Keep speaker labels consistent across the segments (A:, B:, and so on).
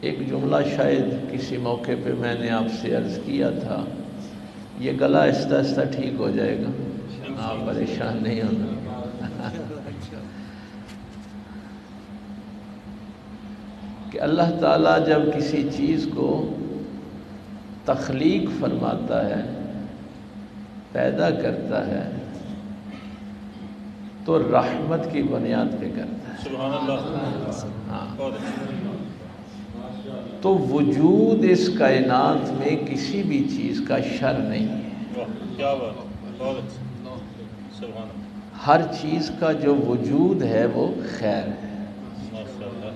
A: ایک جملہ شاید کسی موقع پہ میں نے آپ سے عرض کیا تھا، یہ گلا آہستہ آہستہ ٹھیک ہو جائے گا، آپ پریشان نہیں ہونا کہ اللہ تعالیٰ جب کسی چیز کو تخلیق فرماتا ہے، پیدا کرتا ہے، تو رحمت کی بنیاد پہ کرتا ہے۔
B: سبحان اللہ۔
A: ہاں، تو وجود اس کائنات میں کسی بھی چیز کا شر نہیں ہے،
B: کیا بات، بہت اچھا، سبحان اللہ،
A: ہر چیز کا جو وجود ہے وہ خیر ہے،
B: ماشاء اللہ،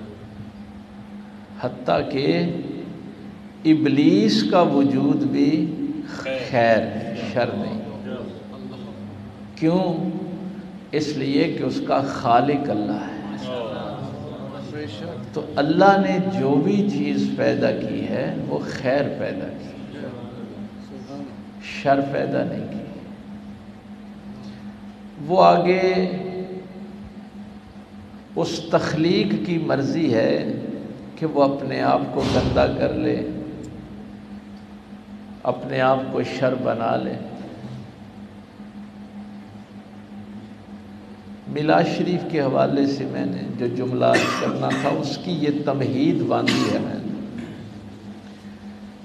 A: حتیٰ کہ ابلیس کا وجود بھی خیر ہے، شر نہیں۔ کیوں؟ اس لیے کہ اس کا خالق اللہ ہے۔ تو اللہ نے جو بھی چیز پیدا کی ہے وہ خیر پیدا کی، شر پیدا نہیں کی۔ وہ آگے اس تخلیق کی مرضی ہے کہ وہ اپنے آپ کو گندا کر لے، اپنے آپ کو شر بنا لے۔ میلاد شریف کے حوالے سے میں نے جو جملہ کرنا تھا اس کی یہ تمہید باندھی ہے میں نے،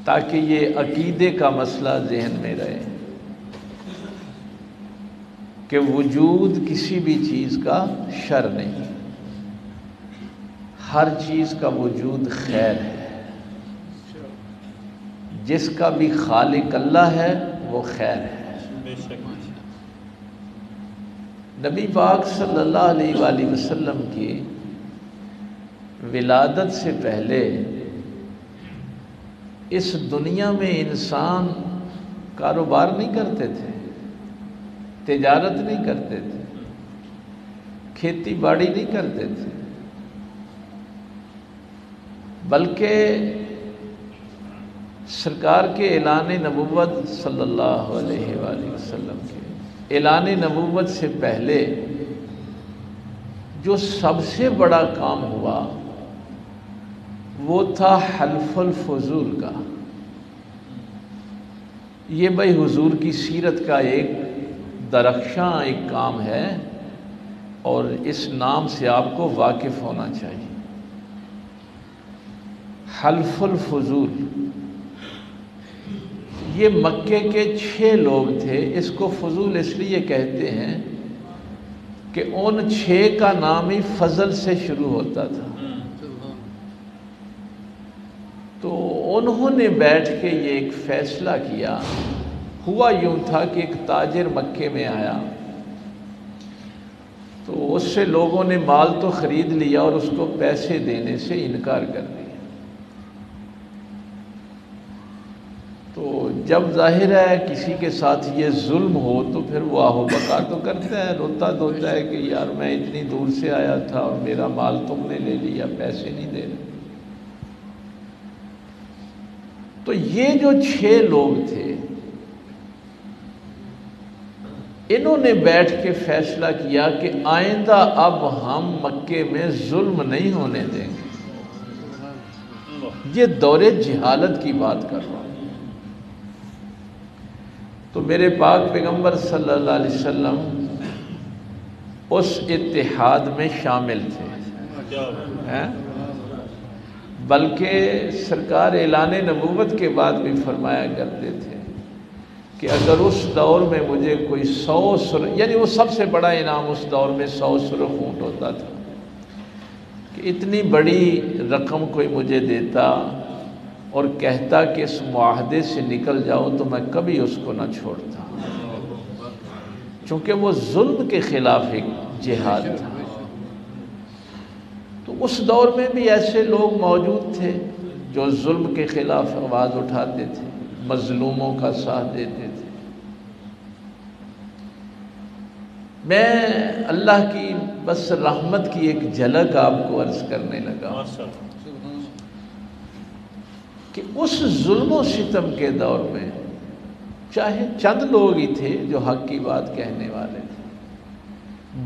A: تاکہ یہ عقیدے کا مسئلہ ذہن میں رہے کہ وجود کسی بھی چیز کا شر نہیں، ہر چیز کا وجود خیر ہے، جس کا بھی خالق اللہ ہے وہ خیر ہے۔
B: بے شک،
A: نبی پاک صلی اللہ علیہ وآلہ وسلم کی ولادت سے پہلے اس دنیا میں انسان کاروبار نہیں کرتے تھے، تجارت نہیں کرتے تھے، کھیتی باڑی نہیں کرتے تھے، بلکہ سرکار کے اعلان نبوت صلی اللہ علیہ وآلہ وسلم کے اعلان نبوت سے پہلے جو سب سے بڑا کام ہوا وہ تھا حلف الفضول کا۔ یہ بھائی حضور کی سیرت کا ایک درخشاں ایک کام ہے اور اس نام سے آپ کو واقف ہونا چاہیے۔ حلف الفضول، یہ مکے کے 6 لوگ تھے، اس کو فضول اس لیے کہتے ہیں کہ ان 6 کا نام ہی فضل سے شروع ہوتا تھا۔ تو انہوں نے بیٹھ کے یہ ایک فیصلہ کیا، ہوا یوں تھا کہ ایک تاجر مکے میں آیا تو اس سے لوگوں نے مال تو خرید لیا اور اس کو پیسے دینے سے انکار کر دیا۔ تو جب ظاہر ہے کسی کے ساتھ یہ ظلم ہو تو پھر وہ آہو بکا تو کرتا ہے، روتا دھوتا ہے کہ یار میں اتنی دور سے آیا تھا اور میرا مال تم نے لے لیا، پیسے نہیں دے رہے۔ تو یہ جو 6 لوگ تھے انہوں نے بیٹھ کے فیصلہ کیا کہ آئندہ اب ہم مکے میں ظلم نہیں ہونے دیں گے۔ یہ دور جہالت کی بات کر رہا ہوں۔ تو میرے پاک پیغمبر صلی اللہ علیہ وسلم اس اتحاد میں شامل تھے، بلکہ سرکار اعلان نبوت کے بعد بھی فرمایا کرتے تھے کہ اگر اس دور میں مجھے کوئی 100 سرخ، یعنی وہ سب سے بڑا انعام اس دور میں 100 سرخ اونٹ ہوتا تھا، کہ اتنی بڑی رقم کوئی مجھے دیتا اور کہتا کہ اس معاہدے سے نکل جاؤ تو میں کبھی اس کو نہ چھوڑتا، چونکہ وہ ظلم کے خلاف ایک جہاد تھا۔ تو اس دور میں بھی ایسے لوگ موجود تھے جو ظلم کے خلاف آواز اٹھاتے تھے، مظلوموں کا ساتھ دیتے تھے۔ میں اللہ کی بس رحمت کی ایک جھلک آپ کو عرض کرنے لگا کہ اس ظلم و ستم کے دور میں چاہے چند لوگ ہی تھے جو حق کی بات کہنے والے تھے،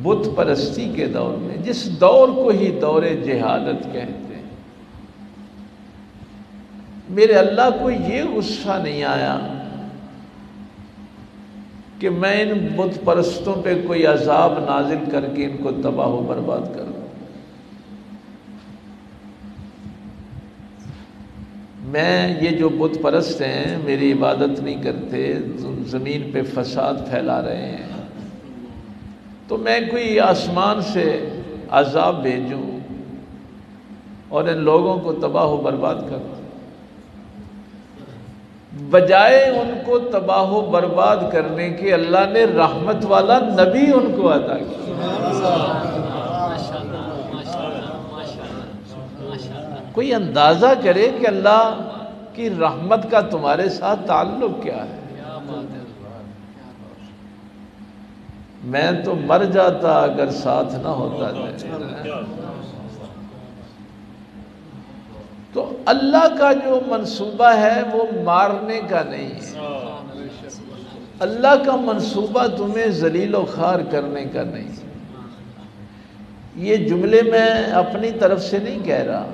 A: بت پرستی کے دور میں، جس دور کو ہی دور جہالت کہتے ہیں، میرے اللہ کو یہ غصہ نہیں آیا کہ میں ان بت پرستوں پہ کوئی عذاب نازل کر کے ان کو تباہ و برباد کروں۔ میں یہ جو بت پرست ہیں میری عبادت نہیں کرتے، زمین پہ فساد پھیلا رہے ہیں، تو میں کوئی آسمان سے عذاب بھیجوں اور ان لوگوں کو تباہ و برباد کروں، بجائے ان کو تباہ و برباد کرنے کے اللہ نے رحمت والا نبی ان کو عطا کیا۔ کوئی اندازہ کرے کہ اللہ کی رحمت کا تمہارے ساتھ تعلق کیا ہے۔ میں تو مر جاتا اگر ساتھ نہ ہوتا تھا۔ تو اللہ کا جو منصوبہ ہے وہ مارنے کا نہیں ہے، اللہ کا منصوبہ تمہیں ذلیل و خوار کرنے کا نہیں۔ یہ جملے میں اپنی طرف سے نہیں کہہ رہا،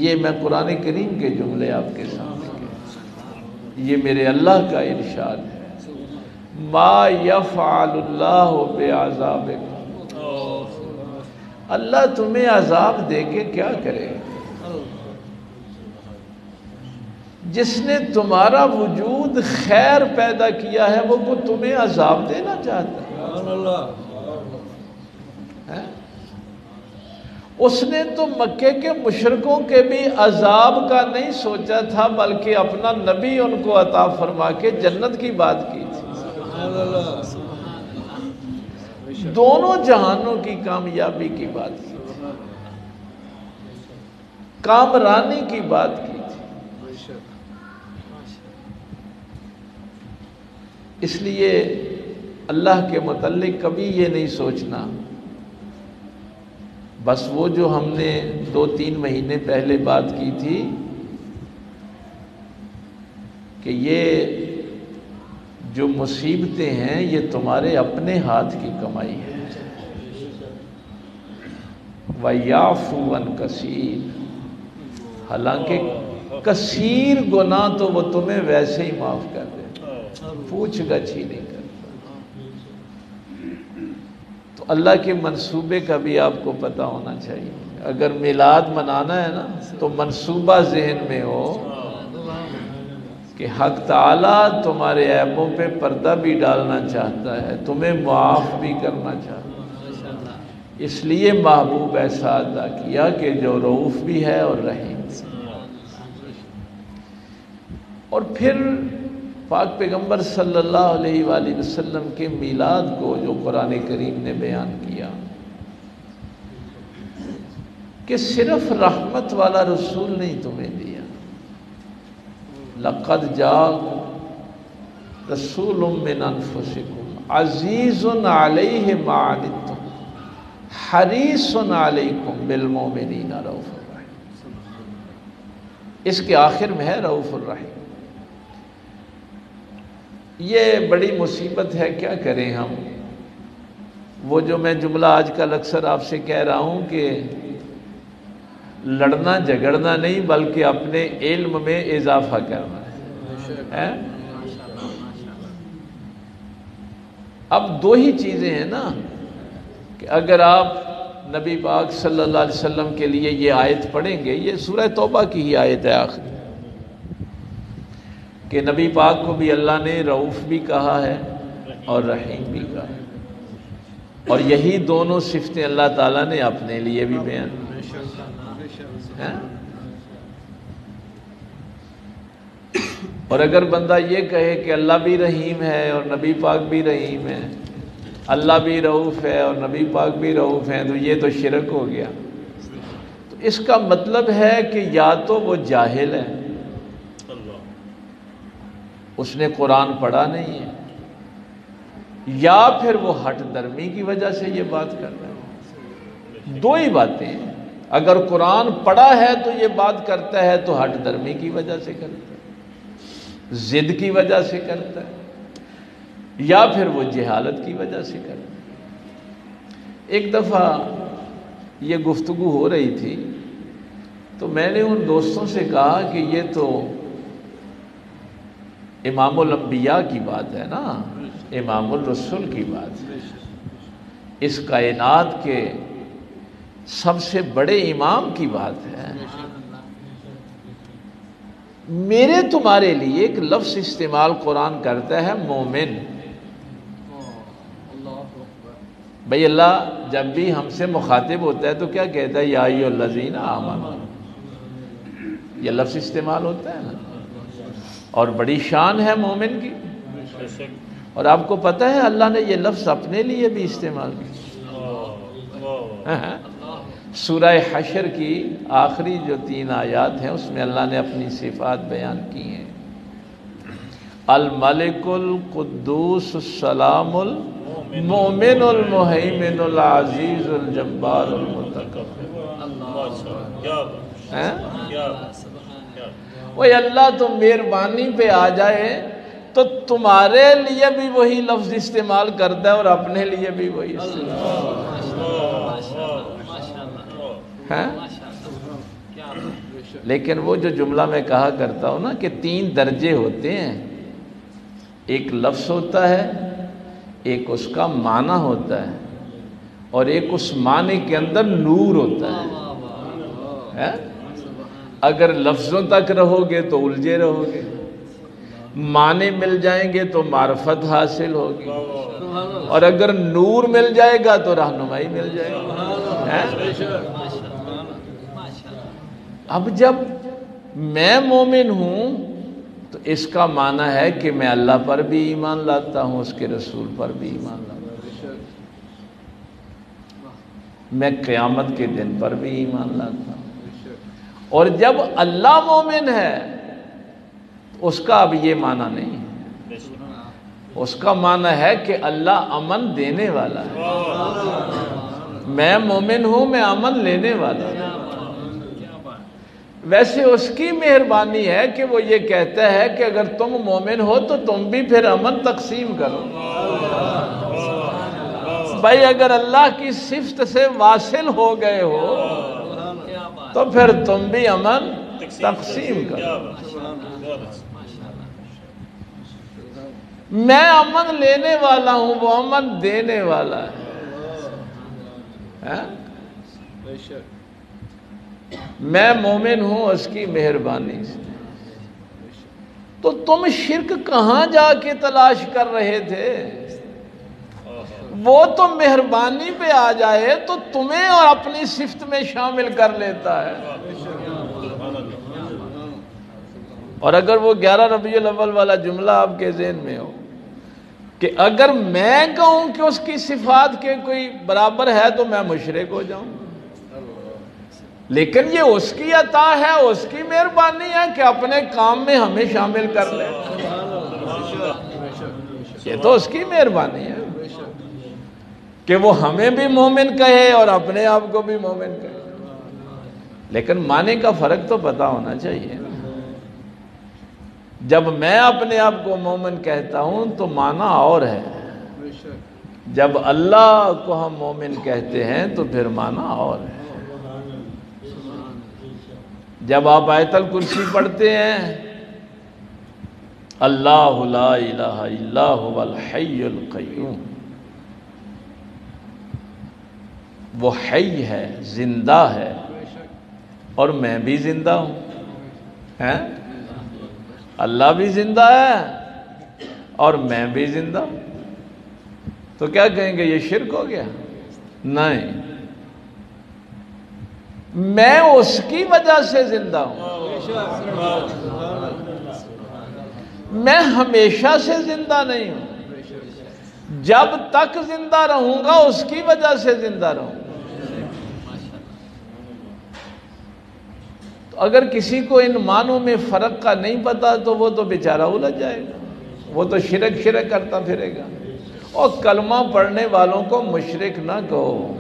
A: یہ میں قرآن کریم کے جملے آپ کے سامنے کہہ رہا، یہ میرے اللہ کا ارشاد ہے، ما یفعل اللہ بعذابکم، اللہ تمہیں عذاب دے کے کیا کرے گا؟ جس نے تمہارا وجود خیر پیدا کیا ہے وہ تمہیں عذاب دینا چاہتا ہے۔ اس نے تو مکے کے مشرکوں کے بھی عذاب کا نہیں سوچا تھا، بلکہ اپنا نبی ان کو عطا فرما کے جنت کی بات کی تھی۔ دونوں جہانوں کی کامیابی کی بات کی تھی، کامرانی کی بات کی تھی۔ اس لیے اللہ کے متعلق کبھی یہ نہیں سوچنا، بس وہ جو ہم نے 2-3 مہینے پہلے بات کی تھی کہ یہ جو مصیبتیں ہیں یہ تمہارے اپنے ہاتھ کی کمائی ہے۔ وَيَعْفُو عَنْ كَثِيرٍ، حالانکہ کثیر گناہ تو وہ تمہیں ویسے ہی معاف کر دے، پوچھ گچھ ہی نہیں کرتا۔ تو اللہ کے منصوبے کا بھی آپ کو پتہ ہونا چاہیے۔ اگر میلاد منانا ہے نا تو منصوبہ ذہن میں ہو کہ حق تعالیٰ تمہارے عیبوں پہ پردہ بھی ڈالنا چاہتا ہے، تمہیں معاف بھی کرنا چاہتا ہے، اس لیے محبوب ایسا عطا کیا کہ جو رؤوف بھی ہے اور رحیم۔ اور پھر پاک پیغمبر صلی اللہ علیہ وآلہ وسلم کے میلاد کو جو قرآن کریم نے بیان کیا کہ صرف رحمت والا رسول نہیں تمہیں دیا، لَقَدْ جَاءَكُمْ رَسُولٌ مِّنْ أَنفُسِكُمْ عَزِيزٌ عَلَيْهِ مَا عَنِتُّمْ حَرِيصٌ عَلَيْكُمْ بِالْمُؤْمِنِينَ رَءُوفٌ الرَّحِيمٌ۔ اس کے آخر میں ہے رؤوف الرحیم۔ یہ بڑی مصیبت ہے، کیا کریں ہم؟ وہ جو میں جملہ آج کل اکثر آپ سے کہہ رہا ہوں کہ لڑنا جھگڑنا نہیں بلکہ اپنے علم میں اضافہ کرنا ہے۔ اب 2 ہی چیزیں ہیں نا کہ اگر آپ نبی پاک صلی اللہ علیہ وسلم کے لیے یہ آیت پڑھیں گے، یہ سورہ توبہ کی ہی آیت ہے آخر، کہ نبی پاک کو بھی اللہ نے رؤوف بھی کہا ہے اور رحیم بھی کہا ہے، اور یہی دونوں صفتیں اللہ تعالیٰ نے اپنے لیے بھی بیان کی۔ اور اگر بندہ یہ کہے کہ اللہ بھی رحیم ہے اور نبی پاک بھی رحیم ہے، اللہ بھی رؤوف ہے اور نبی پاک بھی رؤوف ہیں، تو یہ تو شرک ہو گیا۔ تو اس کا مطلب ہے کہ یا تو وہ جاہل ہے، اس نے قرآن پڑھا نہیں ہے، یا پھر وہ ہٹ درمی کی وجہ سے یہ بات کر رہا ہے۔ 2 ہی باتیں ہیں، اگر قرآن پڑھا ہے تو یہ بات کرتا ہے تو ہٹ درمی کی وجہ سے کرتا ہے، ضد کی وجہ سے کرتا ہے، یا پھر وہ جہالت کی وجہ سے کرتا ہے۔ ایک دفعہ یہ گفتگو ہو رہی تھی تو میں نے ان دوستوں سے کہا کہ یہ تو امام الانبیاء کی بات ہے نا، امام الرسول کی بات ہے، اس کائنات کے سب سے بڑے امام کی بات ہے۔ میرے تمہارے لیے ایک لفظ استعمال قرآن کرتا ہے مومن۔ بھئی اللہ جب بھی ہم سے مخاطب ہوتا ہے تو کیا کہتا ہے؟ یا ایھا الذین آمنوا، یہ لفظ استعمال ہوتا ہے نا، اور بڑی شان ہے مومن کی۔ اور آپ کو پتہ ہے اللہ نے یہ لفظ اپنے لیے بھی استعمال کیا۔ سورہ حشر کی آخری جو 3 آیات ہیں اس میں اللہ نے اپنی صفات بیان کی ہیں۔ الملک القدوس السلام المؤمن المہیمن العزیز الجبار المتکبر۔ وہ اللہ تم مہربانی پہ آ جائے تو تمہارے لیے بھی وہی لفظ استعمال کرتا ہے اور اپنے لیے بھی وہی استعمال ہے۔ لیکن وہ جو جملہ میں کہا کرتا ہوں نا کہ 3 درجے ہوتے ہیں، ایک لفظ ہوتا ہے، ایک اس کا معنی ہوتا ہے، اور ایک اس معنی کے اندر نور ہوتا ہے۔ اگر لفظوں تک رہو گے تو الجھے رہو گے، معنی مل جائیں گے تو معرفت حاصل ہوگی، اور اگر نور مل جائے گا تو رہنمائی مل جائے گی۔ اب جب میں مومن ہوں تو اس کا معنی ہے کہ میں اللہ پر بھی ایمان لاتا ہوں، اس کے رسول پر بھی ایمان لاتا ہوں، میں قیامت کے دن پر بھی ایمان لاتا ہوں۔ اور جب اللہ مومن ہے اس کا اب یہ معنی نہیں ہے، اس کا معنی ہے کہ اللہ امن دینے والا ہے۔ میں مومن ہوں، میں امن لینے والا ہوں۔ ویسے اس کی مہربانی ہے کہ وہ یہ کہتا ہے کہ اگر تم مومن ہو تو تم بھی پھر امن تقسیم کرو۔ بھائی اگر اللہ کی صفت سے واصل ہو گئے ہو تو پھر تم بھی امن تقسیم کرو۔ میں امن لینے والا ہوں، وہ امن دینے والا ہے۔ میں مومن ہوں اس کی مہربانی سے۔ تو تم شرک کہاں جا کے تلاش کر رہے تھے؟ وہ تو مہربانی پہ آ جائے تو تمہیں اور اپنی صفت میں شامل کر لیتا ہے۔ اور اگر وہ 11 ربیع الاول والا جملہ آپ کے ذہن میں ہو کہ اگر میں کہوں کہ اس کی صفات کے کوئی برابر ہے تو میں مشرک ہو جاؤں، لیکن یہ اس کی عطا ہے، اس کی مہربانی ہے کہ اپنے کام میں ہمیں شامل کر لے۔ یہ تو اس کی مہربانی ہے کہ وہ ہمیں بھی مومن کہے اور اپنے آپ کو بھی مومن کہے۔ لیکن معنی کا فرق تو پتہ ہونا چاہیے۔ جب میں اپنے آپ کو مومن کہتا ہوں تو معنی اور ہے، جب اللہ کو ہم مومن کہتے ہیں تو پھر معنی اور ہے۔ جب آپ آیت الکرسی پڑھتے ہیں اللہ لا الہ الا هو الحی القیوم، وہ حی ہے، زندہ ہے، اور میں بھی زندہ ہوں، اللہ بھی زندہ ہے اور میں بھی زندہ ہوں، تو کیا کہیں گے یہ شرک ہو گیا؟ نہیں، میں اس کی وجہ سے زندہ ہوں، میں ہمیشہ سے زندہ نہیں ہوں، جب تک زندہ رہوں گا اس کی وجہ سے زندہ رہوں گا۔ تو اگر کسی کو ان معنوں میں فرق کا نہیں پتا تو وہ تو بیچارہ الجھ جائے گا، وہ تو شرک کرتا پھرے گا۔ اور کلمہ پڑھنے والوں کو مشرک نہ کہو،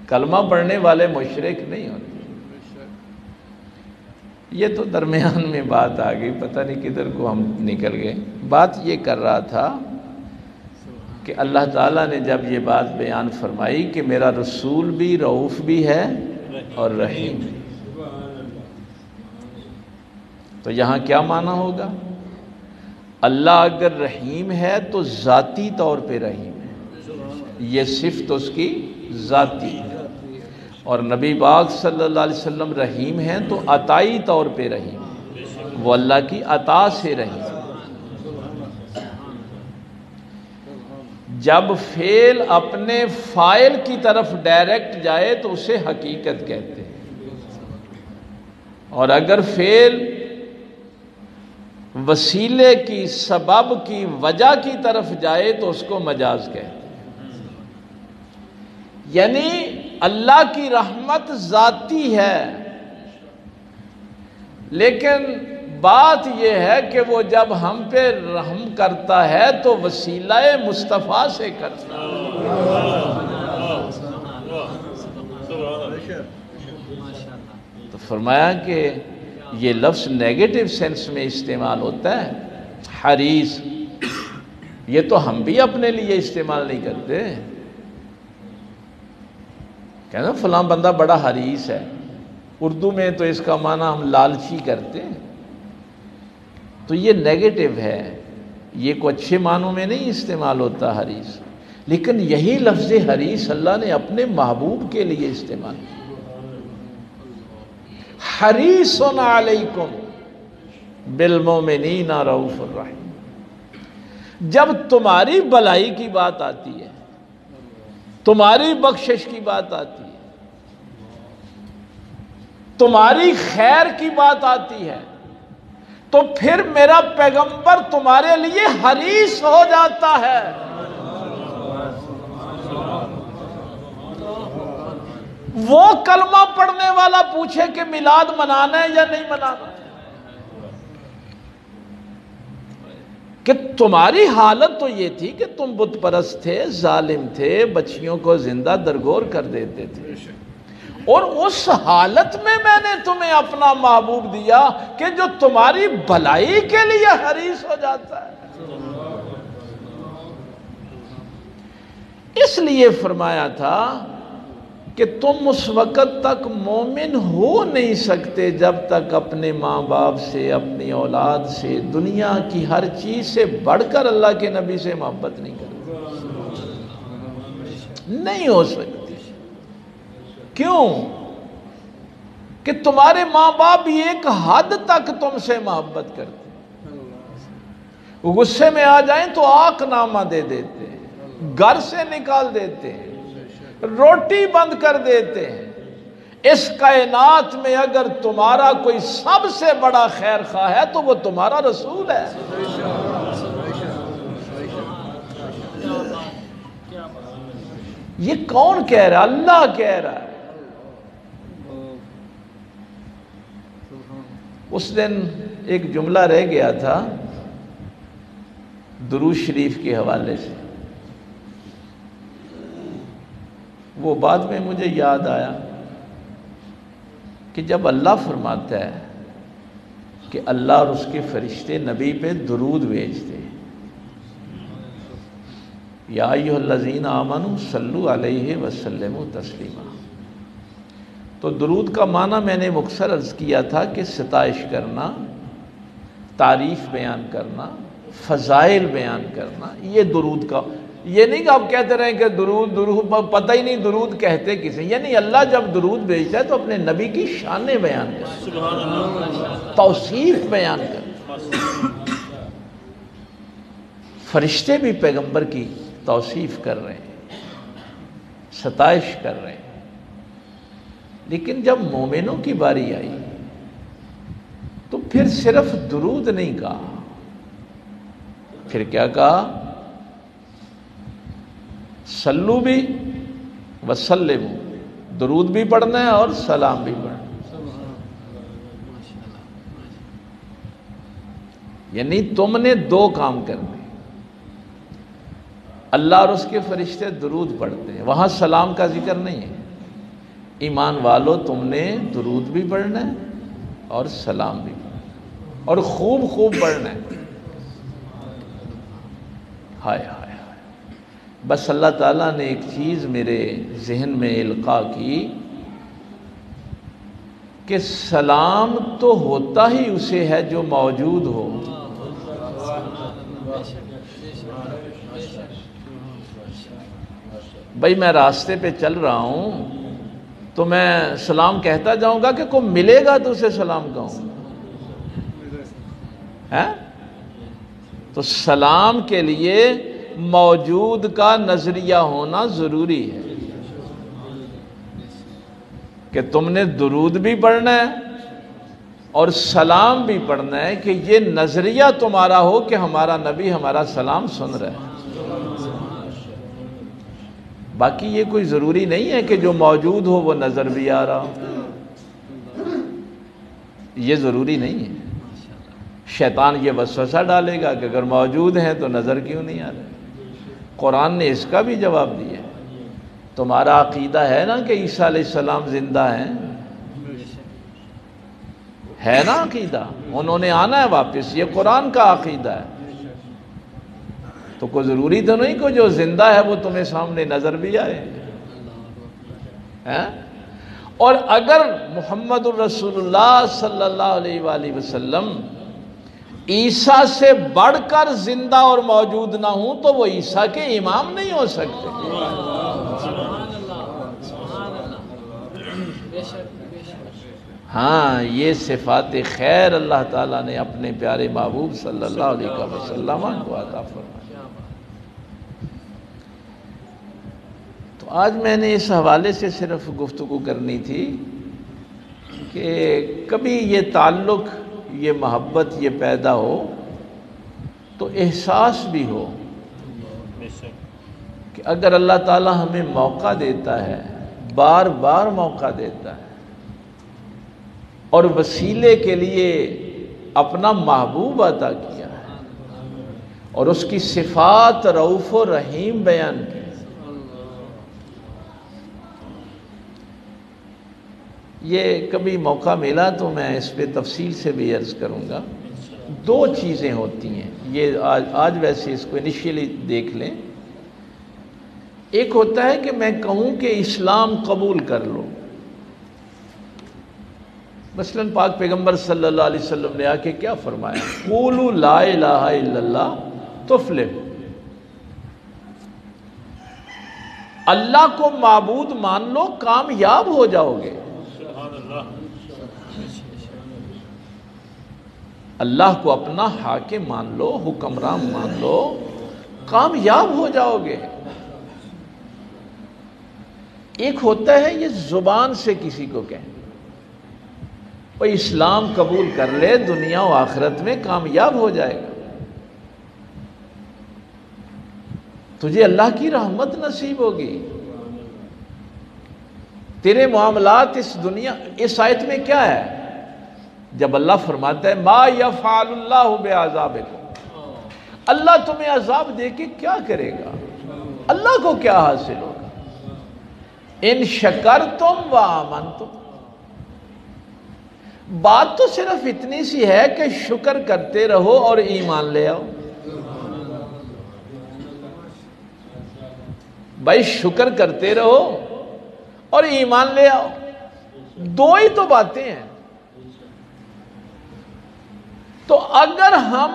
A: کلمہ پڑھنے والے مشرک نہیں ہوتے۔ یہ تو درمیان میں بات آ گئی، پتہ نہیں کدھر کو ہم نکل گئے۔ بات یہ کر رہا تھا کہ اللہ تعالیٰ نے جب یہ بات بیان فرمائی کہ میرا رسول بھی رؤوف بھی ہے اور رحیم بھی۔ تو یہاں کیا معنی ہوگا؟ اللہ اگر رحیم ہے تو ذاتی طور پہ رحیم ہے، یہ صفت اس کی ذاتی ہے، اور نبی پاک صلی اللہ علیہ وسلم رحیم ہیں تو عطائی طور پہ رحیم ہے، وہ اللہ کی عطا سے رحیم ہے۔ جب فعل اپنے فاعل کی طرف ڈائریکٹ جائے تو اسے حقیقت کہتے ہیں، اور اگر فعل وسیلے کی، سبب کی، وجہ کی طرف جائے تو اس کو مجاز کہتے ہیں۔ یعنی اللہ کی رحمت ذاتی ہے، لیکن بات یہ ہے کہ وہ جب ہم پہ رحم کرتا ہے تو وسیلہ مصطفیٰ سے کرتا ہے۔ تو فرمایا کہ یہ لفظ نیگیٹو سینس میں استعمال ہوتا ہے، حریص، یہ تو ہم بھی اپنے لیے استعمال نہیں کرتے۔ کہنا فلاں بندہ بڑا حریص ہے، اردو میں تو اس کا معنی ہم لالچی کرتے ہیں، تو یہ نیگیٹو ہے، یہ کوئی اچھے معنوں میں نہیں استعمال ہوتا حریص، لیکن یہی لفظ حریص اللہ نے اپنے محبوب کے لیے استعمال کیا۔ حریص علیکم بالمؤمنین رؤوف الرحیم۔ جب تمہاری بھلائی کی بات آتی ہے، تمہاری بخشش کی بات آتی ہے، تمہاری خیر کی بات آتی ہے، تو پھر میرا پیغمبر تمہارے لیے حریص ہو جاتا ہے۔ وہ کلمہ پڑھنے والا پوچھے کہ میلاد منانا ہے یا نہیں منانا، کہ تمہاری حالت تو یہ تھی کہ تم بت پرست تھے، ظالم تھے، بچیوں کو زندہ درگور کر دیتے تھے، اور اس حالت میں میں نے تمہیں اپنا محبوب دیا کہ جو تمہاری بھلائی کے لیے حریص ہو جاتا ہے۔ اس لیے فرمایا تھا کہ تم اس وقت تک مومن ہو نہیں سکتے جب تک اپنے ماں باپ سے، اپنی اولاد سے، دنیا کی ہر چیز سے بڑھ کر اللہ کے نبی سے محبت نہیں کرتے، نہیں ہو سکتی۔ کیوں؟ کہ تمہارے ماں باپ ایک حد تک تم سے محبت کرتے، وہ غصے میں آ جائیں تو آنکھ نامہ دے دیتے ہیں، گھر سے نکال دیتے ہیں، روٹی بند کر دیتے ہیں۔ اس کائنات میں اگر تمہارا کوئی سب سے بڑا خیر خواہ ہے تو وہ تمہارا رسول ہے۔ یہ کون کہہ رہا ہے؟ اللہ کہہ رہا ہے۔ اس دن ایک جملہ رہ گیا تھا درود شریف کے حوالے سے، وہ بعد میں مجھے یاد آیا کہ جب اللہ فرماتا ہے کہ اللہ اور اس کے فرشتے نبی پہ درود بھیجتے ہیں، یا ایھا الذین آمنوا صلوا علیہ وسلموا تسلیما، تو درود کا معنی میں نے مختصر عرض کیا تھا کہ ستائش کرنا، تعریف بیان کرنا، فضائل بیان کرنا، یہ درود کا، یہ نہیں کہ آپ کہتے رہیں کہ درود درود، پتہ ہی نہیں درود کہتے کسے، یعنی اللہ جب درود بھیجتا ہے تو اپنے نبی کی شانیں بیان کرتا ہے، توصیف بیان کرتا ہے۔ فرشتے بھی پیغمبر کی توصیف کر رہے ہیں، ستائش کر رہے ہیں، لیکن جب مومنوں کی باری آئی تو پھر صرف درود نہیں کہا، پھر کیا کہا؟ صلو بھی وسلموا، درود بھی پڑھنا ہے اور سلام بھی پڑھنا ہے۔ یعنی تم نے دو کام کرنے، اللہ اور اس کے فرشتے درود پڑھتے ہیں، وہاں سلام کا ذکر نہیں ہے۔ ایمان والو تم نے درود بھی پڑھنا ہے اور سلام بھی پڑھنا ہے، اور خوب خوب پڑھنا ہے۔ ہائے ہائے، بس اللہ تعالیٰ نے ایک چیز میرے ذہن میں القاء کی کہ سلام تو ہوتا ہی اسے ہے جو موجود ہو. بھائی میں راستے پہ چل رہا ہوں تو میں سلام کہتا جاؤں گا کہ کوئی ملے گا تو اسے سلام کہوں گا. تو سلام کے لیے موجود کا نظریہ ہونا ضروری ہے کہ تم نے درود بھی پڑھنا ہے اور سلام بھی پڑھنا ہے، کہ یہ نظریہ تمہارا ہو کہ ہمارا نبی ہمارا سلام سن رہا ہے. باقی یہ کوئی ضروری نہیں ہے کہ جو موجود ہو وہ نظر بھی آ رہا ہو، یہ ضروری نہیں ہے. شیطان یہ وسوسہ ڈالے گا کہ اگر موجود ہیں تو نظر کیوں نہیں آ رہے. قرآن نے اس کا بھی جواب دیا. تمہارا عقیدہ ہے نا کہ عیسیٰ علیہ السلام زندہ ہیں، ہے نا عقیدہ، انہوں نے آنا ہے واپس، یہ قرآن کا عقیدہ ہے. تو کوئی ضروری تو نہیں کہ جو زندہ ہے وہ تمہیں سامنے نظر بھی آئے. اور اگر محمد الرسول اللہ صلی اللہ علیہ وآلہ وسلم عیسیٰ سے بڑھ کر زندہ اور موجود نہ ہوں تو وہ عیسیٰ کے امام نہیں ہو سکتے. ہاں، یہ صفات خیر اللہ تعالیٰ نے اپنے پیارے محبوب صلی اللہ علیہ وسلم کو عطا فرمایا. تو آج میں نے اس حوالے سے صرف گفتگو کرنی تھی کہ کبھی یہ تعلق، یہ محبت یہ پیدا ہو تو احساس بھی ہو کہ اگر اللہ تعالیٰ ہمیں موقع دیتا ہے، بار بار موقع دیتا ہے، اور وسیلے کے لیے اپنا محبوب عطا کیا ہے اور اس کی صفات رؤوف و رحیم بیان کی، یہ کبھی موقع ملا تو میں اس پہ تفصیل سے بھی عرض کروں گا. دو چیزیں ہوتی ہیں، یہ آج ویسے اس کو انیشیلی دیکھ لیں. ایک ہوتا ہے کہ میں کہوں کہ اسلام قبول کر لو. مثلا پاک پیغمبر صلی اللہ علیہ وسلم نے آ کے کیا فرمایا؟ قولوا لا الہ الا اللہ تفلحوا. اللہ کو معبود مان لو، کامیاب ہو جاؤ گے. اللہ کو اپنا حاکم مان لو، حکمران مان لو، کامیاب ہو جاؤ گے. ایک ہوتا ہے یہ زبان سے کسی کو کہیں وہ اسلام قبول کر لے، دنیا و آخرت میں کامیاب ہو جائے گا، تجھے اللہ کی رحمت نصیب ہوگی، تیرے معاملات اس دنیا. اس آیت میں کیا ہے؟ جب اللہ فرماتا ہے ما یفعل اللہ بعذابکم، اللہ تمہیں عذاب دے کے کیا کرے گا؟ اللہ کو کیا حاصل ہوگا؟ ان شکرتم و آمنتم. بات تو صرف اتنی سی ہے کہ شکر کرتے رہو اور ایمان لے آؤ. بھائی شکر کرتے رہو اور ایمان لے آؤ، دو ہی تو باتیں ہیں. تو اگر ہم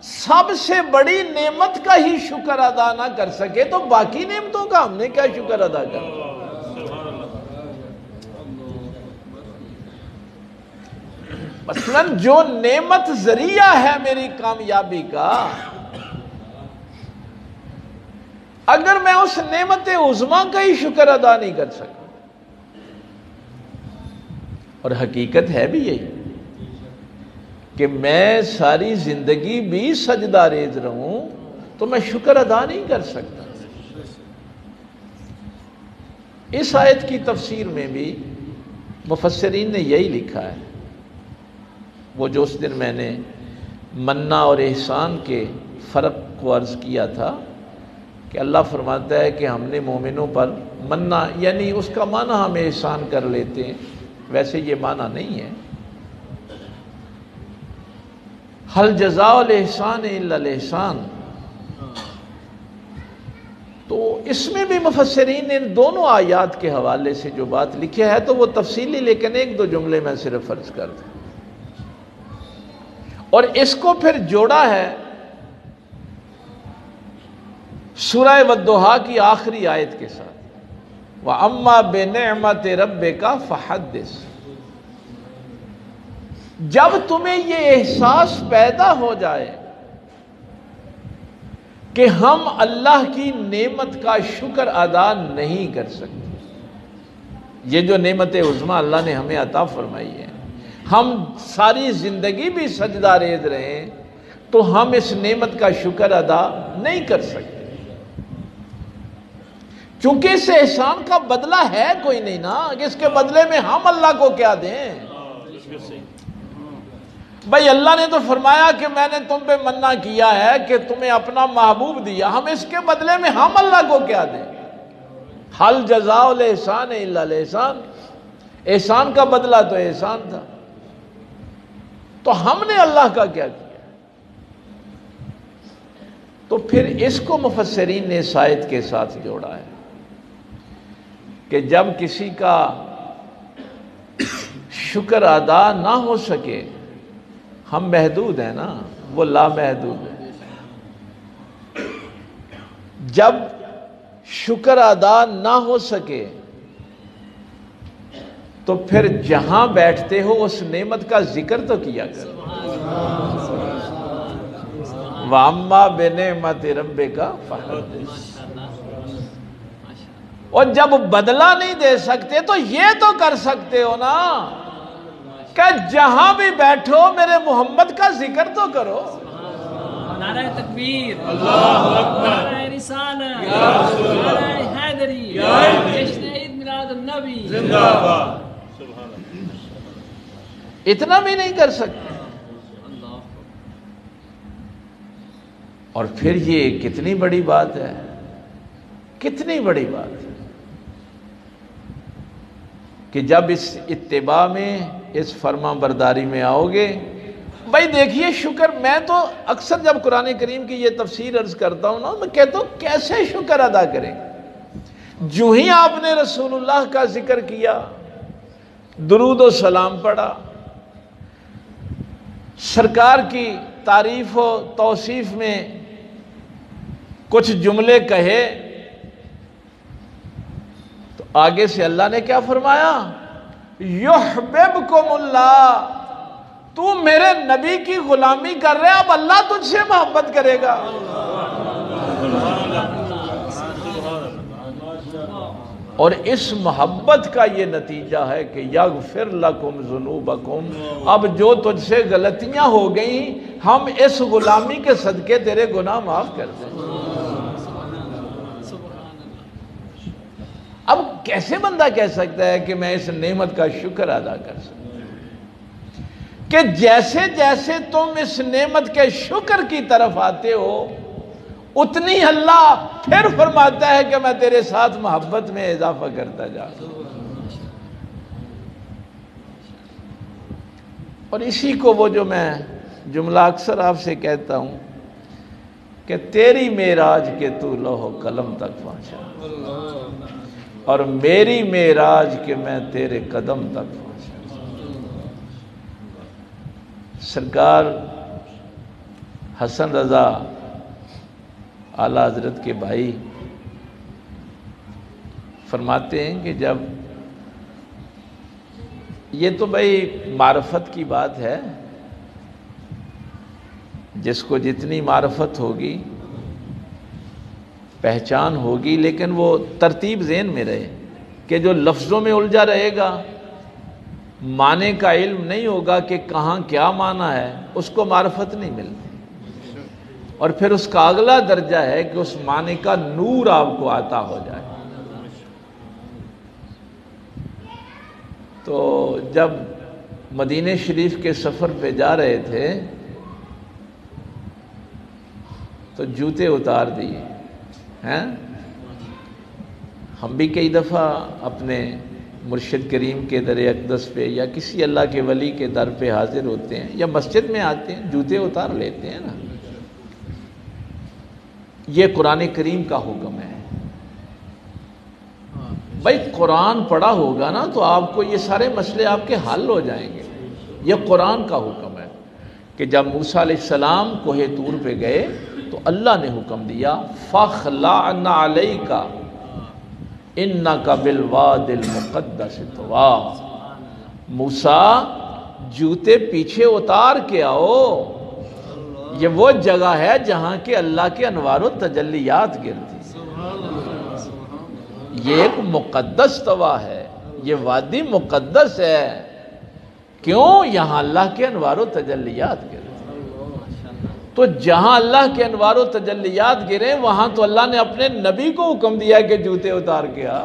A: سب سے بڑی نعمت کا ہی شکر ادا نہ کر سکے تو باقی نعمتوں کا ہم نے کیا شکر ادا کرنا؟ مثلا جو نعمت ذریعہ ہے میری کامیابی کا، اگر میں اس نعمت عظمیٰ کا ہی شکر ادا نہیں کر سکتا، اور حقیقت ہے بھی یہی کہ میں ساری زندگی بھی سجدہ ریز رہوں تو میں شکر ادا نہیں کر سکتا. اس آیت کی تفسیر میں بھی مفسرین نے یہی لکھا ہے. وہ جو اس دن میں نے منہ اور احسان کے فرق کو عرض کیا تھا کہ اللہ فرماتا ہے کہ ہم نے مومنوں پر منہ، یعنی اس کا معنی ہم احسان کر لیتے ہیں، ویسے یہ معنی نہیں ہے. حل جزاء الاحسان الا الاحسان. تو اس میں بھی مفسرین نے ان دونوں آیات کے حوالے سے جو بات لکھی ہے تو وہ تفصیلی، لیکن ایک دو جملے میں صرف عرض کر دوں، اور اس کو پھر جوڑا ہے سورہ والضحیٰ کی آخری آیت کے ساتھ، وَأَمَّا بِنِعْمَتِ رَبِّكَ فَحَدِّثْ۔ جب تمہیں یہ احساس پیدا ہو جائے کہ ہم اللہ کی نعمت کا شکر ادا نہیں کر سکتے، یہ جو نعمت عظمیٰ اللہ نے ہمیں عطا فرمائی ہے، ہم ساری زندگی بھی سجدہ ریز رہے ہیں تو ہم اس نعمت کا شکر ادا نہیں کر سکتے، چونکہ اس احسان کا بدلہ ہے کوئی نہیں نا کہ اس کے بدلے میں ہم اللہ کو کیا دیں۔ بھائی اللہ نے تو فرمایا کہ میں نے تم پہ منع کیا ہے کہ تمہیں اپنا محبوب دیا، ہم اس کے بدلے میں ہم اللہ کو کیا دیں؟ حل جزاء الاحسان الا الاحسان، احسان کا بدلہ تو احسان تھا، تو ہم نے اللہ کا کیا کیا؟ تو پھر اس کو مفسرین نے اس آیت کے ساتھ جوڑا ہے کہ جب کسی کا شکر ادا نہ ہو سکے، ہم محدود ہیں نا، وہ لامحدود ہے، جب شکر ادا نہ ہو سکے تو پھر جہاں بیٹھتے ہو اس نعمت کا ذکر تو کیا کرو، وَأَمَّا بِنِعْمَتِ رَبِّكَ فَحَدِّثْ۔ اور جب بدلہ نہیں دے سکتے تو یہ تو کر سکتے ہو نا کہ جہاں بھی بیٹھو میرے محمد کا ذکر تو کرو۔
C: نعرہ تکبیر، اللہ اکبر، نعرہ رسالت، نعرہ حیدری، جشن عید میلاد النبی، زندہ باد، سبحان اللہ۔
A: اتنا بھی نہیں کر سکتے، اور پھر یہ کتنی بڑی بات ہے، کتنی بڑی بات ہے کہ جب اس اتباع میں، اس فرما برداری میں آؤ گے۔ بھائی دیکھیے شکر، میں تو اکثر جب قرآن کریم کی یہ تفسیر عرض کرتا ہوں نا، میں کہتا ہوں کیسے شکر ادا کریں؟ جو ہی آپ نے رسول اللہ کا ذکر کیا، درود و سلام پڑھا، سرکار کی تعریف و توصیف میں کچھ جملے کہے، تو آگے سے اللہ نے کیا فرمایا؟ یحببکم اللہ، تو میرے نبی کی غلامی کر رہے، اب اللہ تجھ سے محبت کرے گا۔ اور اس محبت کا یہ نتیجہ ہے کہ یغفر لکم ذنوبکم، اب جو تجھ سے غلطیاں ہو گئیں ہم اس غلامی کے صدقے تیرے گناہ معاف کر دیں۔ اب کیسے بندہ کہہ سکتا ہے کہ میں اس نعمت کا شکر ادا کر سکتا، کہ جیسے جیسے تم اس نعمت کے شکر کی طرف آتے ہو اتنی اللہ پھر فرماتا ہے کہ میں تیرے ساتھ محبت میں اضافہ کرتا جا رہا ہوں۔ اور اسی کو وہ جو میں جملہ اکثر آپ سے کہتا ہوں کہ تیری معراج کے تو لوح و قلم تک پہنچا، اور میری معراج کہ میں تیرے قدم تک پہنچا۔ سرکار حسن رضا اعلیٰ حضرت کے بھائی فرماتے ہیں کہ جب یہ تو بھائی معرفت کی بات ہے، جس کو جتنی معرفت ہوگی پہچان ہوگی، لیکن وہ ترتیب ذہن میں رہے کہ جو لفظوں میں الجھا رہے گا، معنی کا علم نہیں ہوگا کہ کہاں کیا معنی ہے، اس کو معرفت نہیں ملتی۔ اور پھر اس کا اگلا درجہ ہے کہ اس معنی کا نور آپ کو عطا ہو جائے۔ تو جب مدینہ شریف کے سفر پہ جا رہے تھے تو جوتے اتار دیے ہیں۔ ہم بھی کئی دفعہ اپنے مرشد کریم کے در اقدس پہ یا کسی اللہ کے ولی کے در پہ حاضر ہوتے ہیں یا مسجد میں آتے ہیں، جوتے اتار لیتے ہیں نا۔ یہ قرآن کریم کا حکم ہے بھائی قرآن پڑھا ہوگا نا تو آپ کو یہ سارے مسئلے آپ کے حل ہو جائیں گے. یہ قرآن کا حکم ہے کہ جب موسیٰ علیہ السلام کوہ طور پہ گئے تو اللہ نے حکم دیا فَخْلَعْنَ عَلَيْكَ إِنَّكَ بِالْوَادِ الْمُقَدَّسِ طُوَىٰ. موسیٰ جوتے پیچھے اتار کے آؤ، یہ وہ جگہ ہے جہاں کے اللہ کے انوار و تجلیات گرتی. یہ ایک مقدس طوا ہے، یہ وادی مقدس ہے. کیوں؟ یہاں اللہ کے انوار و تجلیات گرتی. تو جہاں اللہ کے انوار و تجلیات گرے وہاں تو اللہ نے اپنے نبی کو حکم دیا کہ جوتے اتار کے آ.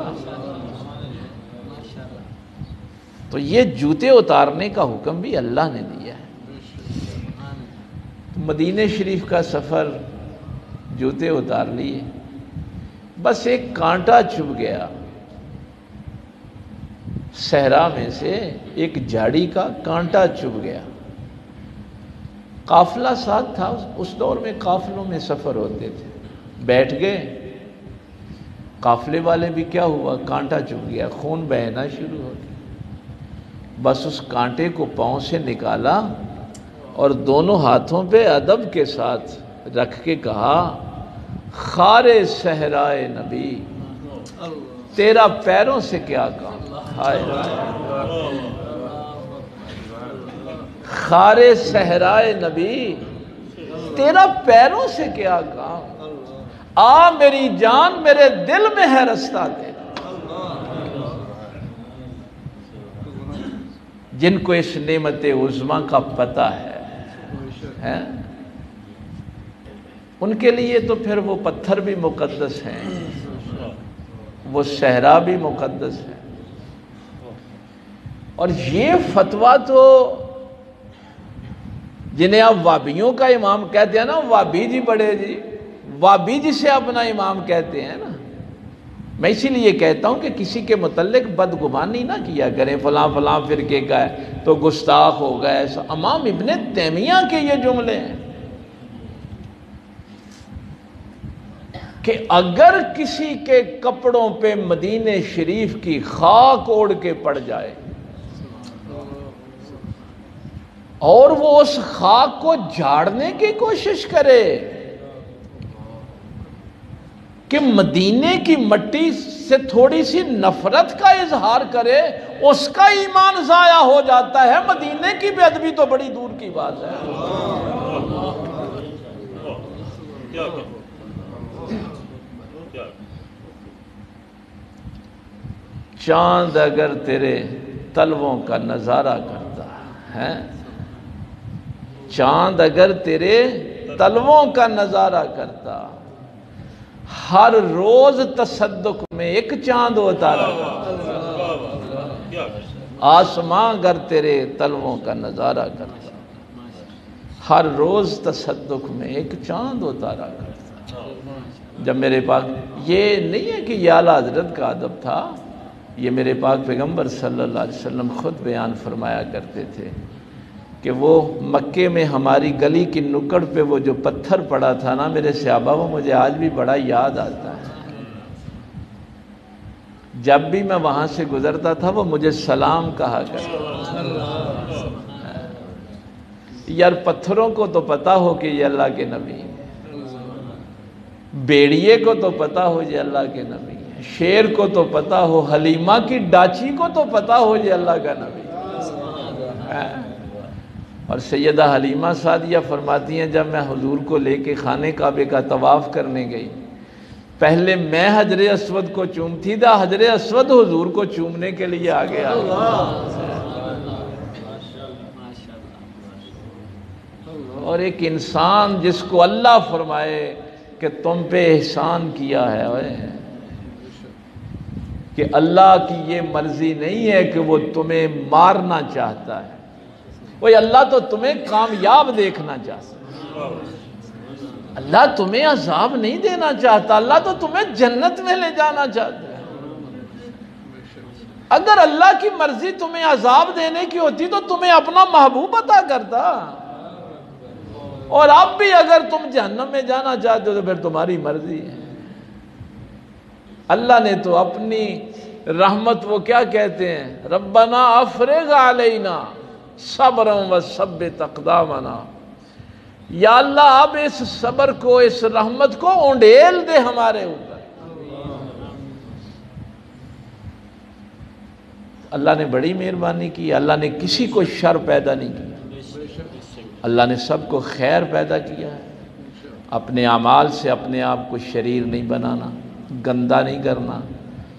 A: تو یہ جوتے اتارنے کا حکم بھی اللہ نے دیا ہے. مدینہ شریف کا سفر جوتے اتار لیے، بس ایک کانٹا چبھ گیا صحرا میں سے، ایک جھاڑی کا کانٹا چبھ گیا. قافلہ ساتھ تھا، اس دور میں قافلوں میں سفر ہوتے تھے. بیٹھ گئے قافلے والے بھی، کیا ہوا؟ کانٹا چبھ گیا، خون بہنا شروع ہو گیا. بس اس کانٹے کو پاؤں سے نکالا اور دونوں ہاتھوں پہ ادب کے ساتھ رکھ کے کہا خار صحرائے نبی، تیرا پیروں سے کیا کام. ہائے خار صحرائے نبی، تیرا پیروں سے کیا کام. آ میری جان، میرے دل میں ہے رستہ تیرا. جن کو اس نعمت عظمیٰ کا پتہ ہے ان کے لیے تو پھر وہ پتھر بھی مقدس ہیں، وہ صحرا بھی مقدس ہے. اور یہ فتویٰ تو جنہیں آپ وابیوں کا امام کہتے ہیں نا، وابی جی بڑے جی، وابی جی سے اپنا امام کہتے ہیں نا. میں اسی لیے کہتا ہوں کہ کسی کے متعلق بدگمانی نہ کیا کریں، فلاں فلاں فرقے کا ہے تو گستاخ ہو گئے. ایسا امام ابن تیمیہ کے یہ جملے ہیں کہ اگر کسی کے کپڑوں پہ مدینہ شریف کی خاک اوڑھ کے پڑ جائے اور وہ اس خاک کو جھاڑنے کی کوشش کرے کہ مدینے کی مٹی سے تھوڑی سی نفرت کا اظہار کرے، اس کا ایمان ضائع ہو جاتا ہے. مدینے کی بے ادبی تو بڑی دور کی بات ہے. چاند اگر تیرے تلووں کا نظارہ کرتا ہے، چاند اگر تیرے تلووں کا نظارہ کرتا، ہر روز تصدق میں ایک چاند اتارا کرتا، آسماں اگر تیرے تلووں کا نظارہ کرتا، ہر روز تصدق میں ایک چاند اتارا کرتا. جب میرے پاک، یہ نہیں ہے کہ یہ اعلیٰ حضرت کا ادب تھا، یہ میرے پاک پیغمبر صلی اللہ علیہ وسلم خود بیان فرمایا کرتے تھے کہ وہ مکے میں ہماری گلی کی نکڑ پہ وہ جو پتھر پڑا تھا نا میرے صحابہ، وہ مجھے آج بھی بڑا یاد آتا ہے. جب بھی میں وہاں سے گزرتا تھا وہ مجھے سلام کہا کرتا. یار پتھروں کو تو پتا ہو کہ یہ اللہ کے نبی ہیں، بیڑیے کو تو پتا ہو یہ اللہ کے نبی ہیں، شیر کو تو پتا ہو، حلیمہ کی ڈاچی کو تو پتا ہو یہ اللہ کا نبی ہے. اور سیدہ حلیمہ سعدیہ فرماتی ہیں جب میں حضور کو لے کے خانہ کعبے کا طواف کرنے گئی، پہلے میں حجر اسود کو چومتی تھا، حجر اسود حضور کو چومنے کے لیے آ گیا. اور ایک انسان جس کو اللہ فرمائے کہ تم پہ احسان کیا ہے، کہ اللہ کی یہ مرضی نہیں ہے کہ وہ تمہیں مارنا چاہتا ہے، وہ اللہ تو تمہیں کامیاب دیکھنا چاہتا ہے. اللہ تمہیں عذاب نہیں دینا چاہتا، اللہ تو تمہیں جنت میں لے جانا چاہتا ہے. اگر اللہ کی مرضی تمہیں عذاب دینے کی ہوتی تو تمہیں اپنا محبوب عطا کرتا. اور اب بھی اگر تم جہنم میں جانا چاہتے ہو تو پھر تمہاری مرضی ہے. اللہ نے تو اپنی رحمت وہ کیا کہتے ہیں؟ ربنا افرغ علینا صبرا وثبت اقدامنا، یا اللہ اب اس صبر کو، اس رحمت کو اونڈیل دے ہمارے اوپر۔ اللہ نے بڑی مہربانی کی، اللہ نے کسی کو شر پیدا نہیں کیا، اللہ نے سب کو خیر پیدا کیا ہے۔ اپنے اعمال سے اپنے آپ کو شریر نہیں بنانا، گندا نہیں کرنا،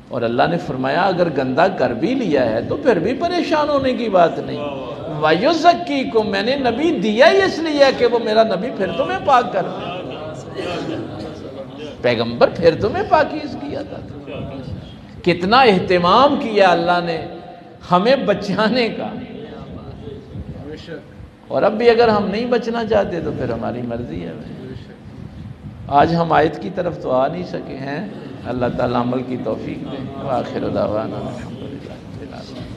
A: اور اللہ نے فرمایا اگر گندا کر بھی لیا ہے تو پھر بھی پریشان ہونے کی بات نہیں۔ وَيُزَكِّيكُم، میں نے نبی دیا ہی اس لیے کہ وہ میرا نبی پھر تمہیں پاک کر دے، پیغمبر پھر تمہیں پاکیز کیا تھا۔ کتنا اہتمام کیا اللہ نے ہمیں بچانے کا، اور اب بھی اگر ہم نہیں بچنا چاہتے تو پھر ہماری مرضی ہے۔ آج ہم آیت کی طرف تو آ نہیں سکے ہیں، اللہ تعالیٰ عمل کی توفیق دے۔ وآخر دعوانا الحمدللہ۔